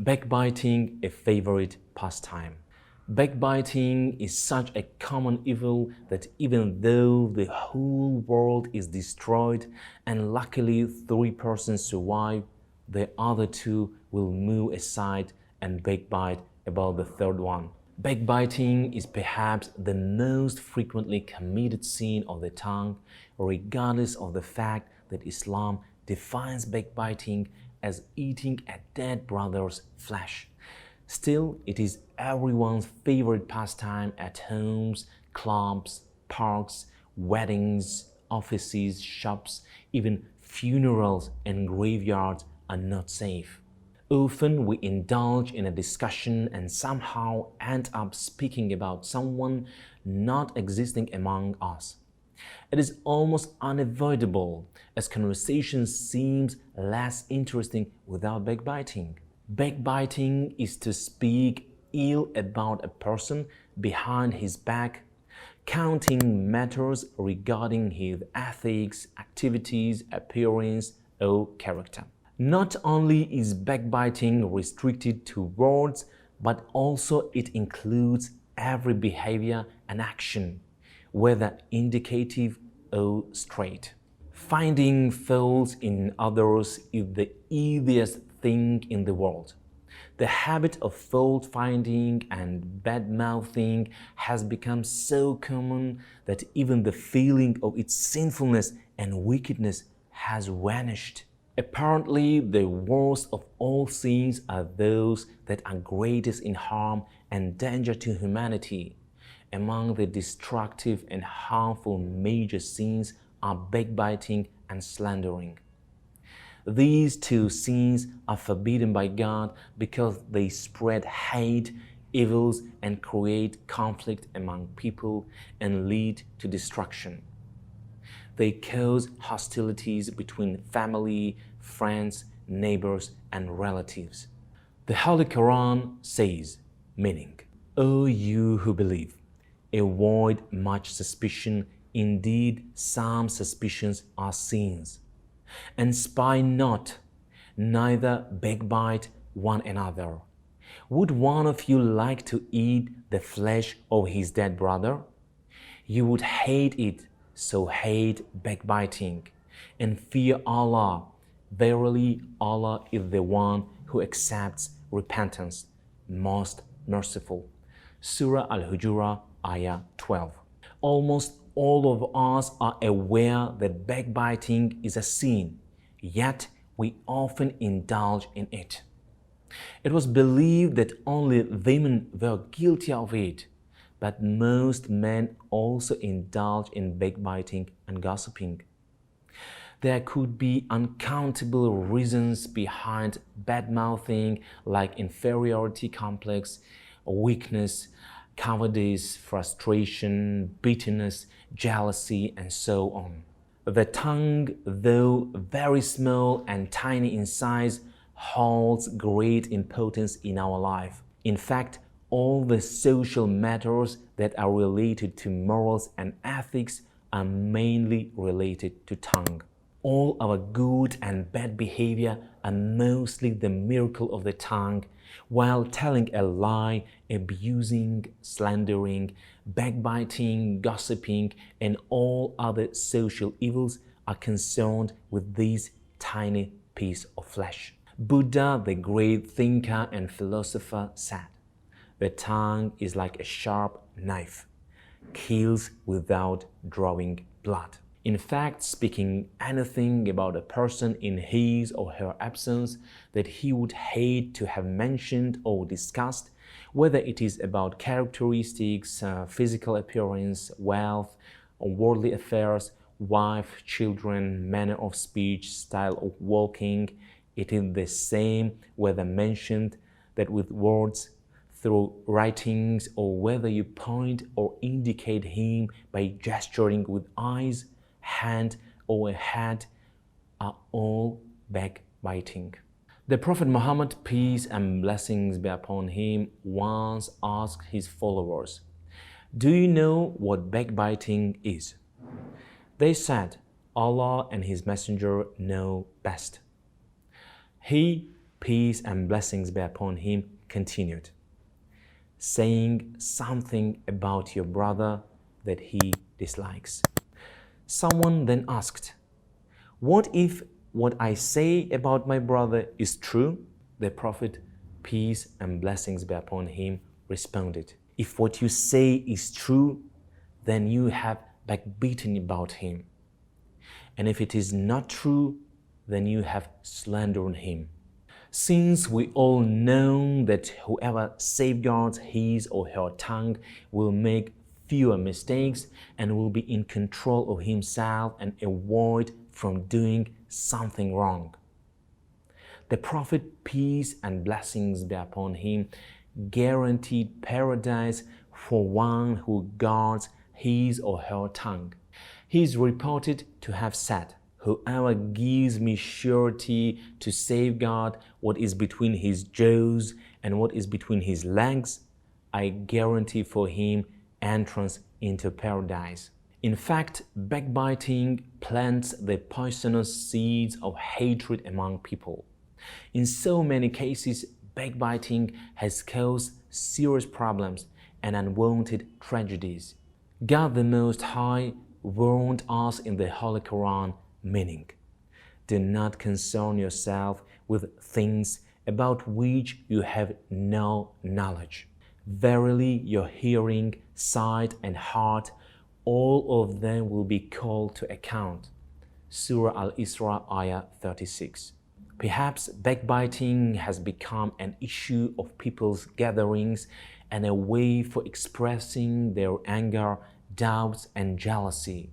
Backbiting, a favorite pastime. Backbiting is such a common evil that even though the whole world is destroyed and luckily 3 persons survive, the other 2 will move aside and backbite about the third one. Backbiting is perhaps the most frequently committed sin of the tongue, regardless of the fact that Islam defines backbiting as eating a dead brother's flesh. Still, it is everyone's favorite pastime at homes, clubs, parks, weddings, offices, shops, even funerals and graveyards are not safe. Often we indulge in a discussion and somehow end up speaking about someone not existing among us. It is almost unavoidable, as conversation seems less interesting without backbiting. Backbiting is to speak ill about a person behind his back, counting matters regarding his ethics, activities, appearance, or character. Not only is backbiting restricted to words, but also it includes every behavior and action, whether indicative or straight. Finding faults in others is the easiest thing in the world. The habit of fault-finding and bad-mouthing has become so common that even the feeling of its sinfulness and wickedness has vanished. Apparently, the worst of all sins are those that are greatest in harm and danger to humanity. Among the destructive and harmful major sins are backbiting and slandering. These 2 sins are forbidden by God because they spread hate, evils, and create conflict among people and lead to destruction. They cause hostilities between family, friends, neighbors, and relatives. The Holy Quran says, meaning, O you who believe, avoid much suspicion, indeed some suspicions are sins. And spy not, neither backbite one another. Would one of you like to eat the flesh of his dead brother? You would hate it, so hate backbiting, and fear Allah. Verily, Allah is the one who accepts repentance, most merciful. Surah Al-Hujurat, Ayah 12. Almost all of us are aware that backbiting is a sin, yet we often indulge in it. It was believed that only women were guilty of it, but most men also indulge in backbiting and gossiping. There could be uncountable reasons behind bad-mouthing, like inferiority complex, weakness, cowardice, frustration, bitterness, jealousy, and so on. The tongue, though very small and tiny in size, holds great importance in our life. In fact, all the social matters that are related to morals and ethics are mainly related to tongue. All our good and bad behavior are mostly the miracle of the tongue, while telling a lie, abusing, slandering, backbiting, gossiping, and all other social evils are concerned with this tiny piece of flesh. Buddha, the great thinker and philosopher, said, "The tongue is like a sharp knife, kills without drawing blood." In fact, speaking anything about a person in his or her absence that he would hate to have mentioned or discussed, whether it is about characteristics, physical appearance, wealth, or worldly affairs, wife, children, manner of speech, style of walking, it is the same whether mentioned that with words, through writings, or whether you point or indicate him by gesturing with eyes, hand, or a head, are all backbiting. The Prophet Muhammad, peace and blessings be upon him, once asked his followers, "Do you know what backbiting is?" They said, "Allah and His Messenger know best." He peace and blessings be upon him, continued, saying something about your brother that he dislikes. Someone then asked, "What if what I say about my brother is true?" The Prophet, peace and blessings be upon him, responded, "If what you say is true, then you have backbiting about him. And if it is not true, then you have slandered him." Since we all know that whoever safeguards his or her tongue will make fewer mistakes and will be in control of himself and avoid from doing something wrong. The Prophet, peace and blessings be upon him, guaranteed paradise for one who guards his or her tongue. He is reported to have said, "Whoever gives me surety to safeguard what is between his jaws and what is between his legs, I guarantee for him entrance into paradise." In fact, backbiting plants the poisonous seeds of hatred among people. In so many cases, backbiting has caused serious problems and unwanted tragedies. God the Most High warned us in the Holy Quran, meaning, "Do not concern yourself with things about which you have no knowledge. Verily, your hearing, sight, and heart, all of them will be called to account." Surah Al-Isra, Ayah 36. Perhaps backbiting has become an issue of people's gatherings and a way for expressing their anger, doubts, and jealousy.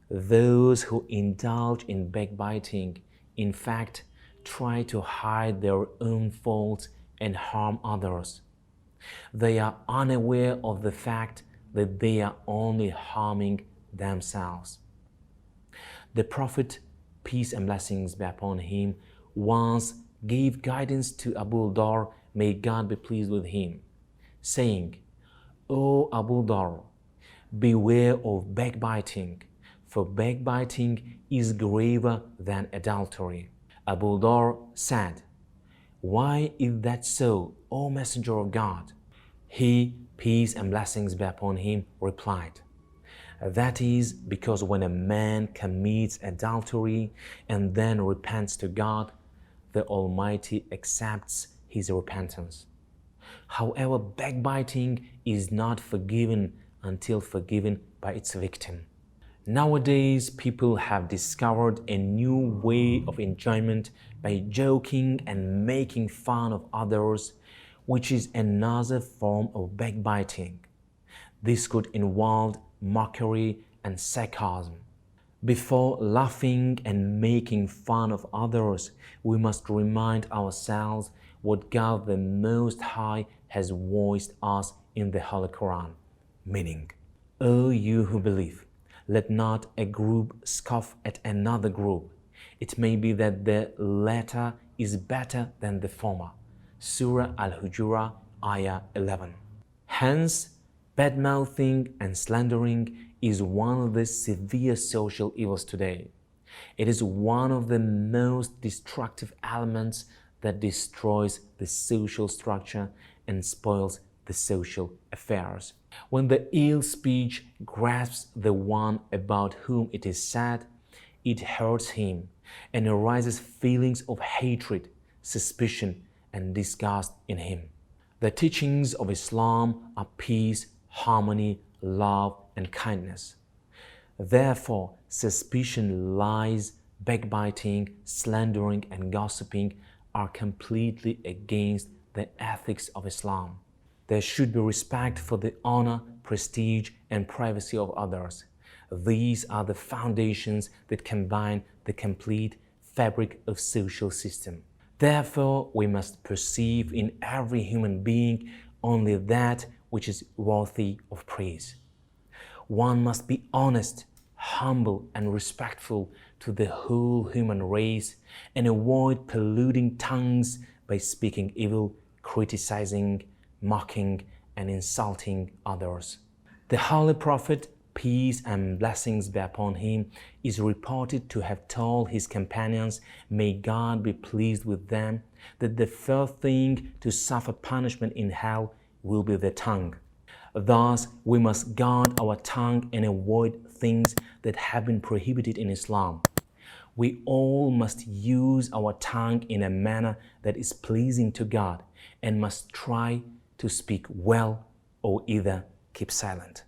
Those who indulge in backbiting, in fact, try to hide their own faults and harm others. They are unaware of the fact that they are only harming themselves. The Prophet, peace and blessings be upon him, once gave guidance to Abu Dhar, may God be pleased with him, saying, "O Abu Dhar, beware of backbiting, for backbiting is graver than adultery." Abu Dhar said, "Why is that so, O Messenger of God?" He, peace and blessings be upon him, replied, "That is because when a man commits adultery and then repents to God, the Almighty accepts his repentance. However, backbiting is not forgiven until forgiven by its victim." Nowadays, people have discovered a new way of enjoyment by joking and making fun of others, which is another form of backbiting. This could involve mockery and sarcasm. Before laughing and making fun of others, we must remind ourselves what God the Most High has voiced us in the Holy Quran, meaning, "O you who believe, let not a group scoff at another group. It may be that the latter is better than the former." Surah Al-Hujurah, Ayah 11. Hence, badmouthing and slandering is one of the severe social evils today. It is one of the most destructive elements that destroys the social structure and spoils the social affairs. When the ill speech grasps the one about whom it is said, it hurts him and arises feelings of hatred, suspicion, and disgust in him. The teachings of Islam are peace, harmony, love, and kindness. Therefore, suspicion, lies, backbiting, slandering, and gossiping are completely against the ethics of Islam. There should be respect for the honor, prestige, and privacy of others. These are the foundations that combine the complete fabric of social system. Therefore, we must perceive in every human being only that which is worthy of praise. One must be honest, humble, and respectful to the whole human race and avoid polluting tongues by speaking evil, criticizing, mocking, and insulting others. The Holy Prophet, peace and blessings be upon him, is reported to have told his companions, may God be pleased with them, that the first thing to suffer punishment in hell will be the tongue. Thus, we must guard our tongue and avoid things that have been prohibited in Islam. We all must use our tongue in a manner that is pleasing to God and must try to speak well or either keep silent.